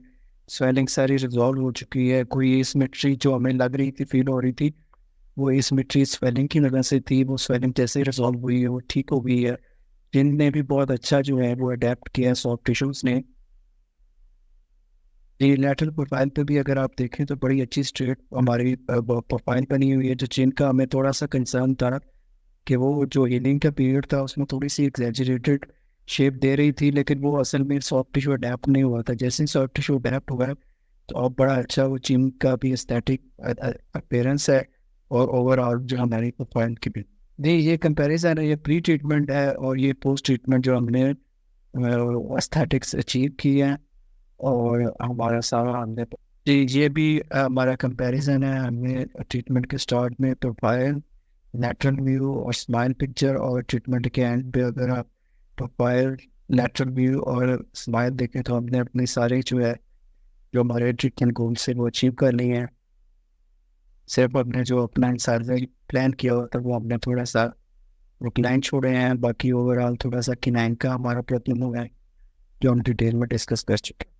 स्वेलिंग सारी रिजॉल्व हो चुकी है। कोई एसिमेट्री जो हमें लग रही थी फील हो रही थी वो एसिमेट्री स्वेलिंग की वजह से थी, वो स्वेलिंग जैसे रिजॉल्व हुई है वो ठीक हो गई है। जिनने भी बहुत अच्छा जो है वो अडेप्ट किया है सॉफ्ट टिश्यूज ने। ये लैटरल प्रोफाइल पे भी अगर आप देखें तो बड़ी अच्छी स्ट्रेट हमारी प्रोफाइल बनी हुई है। जो चिन का हमें थोड़ा सा कंसर्न था कि वो जो हीलिंग का पीरियड था उसमें थोड़ी सी एग्जैजरेटेड शेप दे रही थी, लेकिन वो असल में सॉफ्ट टिश्यू अडेप्ट नहीं हुआ था। जैसे ही सॉफ्ट टिश्यू अडेप्ट हुआ है तो अब बड़ा अच्छा वो चिन का भी एस्थेटिक अपीयरेंस है और ओवरऑल जो हमारी प्रोफाइल की भी। जी ये कंपैरिजन है, ये प्री ट्रीटमेंट है और ये पोस्ट ट्रीटमेंट जो हमने एस्थेटिक्स अचीव की है। और हमारा सारा हमने जी ये भी हमारा कंपैरिजन है। हमने ट्रीटमेंट के स्टार्ट में प्रोफाइल, लैटरल व्यू और स्माइल पिक्चर, और ट्रीटमेंट के एंड पे अगर आप प्रोफाइल, लैटरल व्यू और स्माइल देखें तो हमने अपने सारे जो है जो हमारे ट्रीटमेंट गोल से वो अचीव कर लिए हैं। सिर्फ हमने जो अपना सर्जरी प्लान किया हुआ था वो हमने थोड़ा सा रुकलाइन छोड़े हैं। बाकी ओवरऑल थोड़ा सा किनाइन का हमारा प्रॉब्लम हुआ है जो हम डिटेल में डिस्कस कर चुके हैं।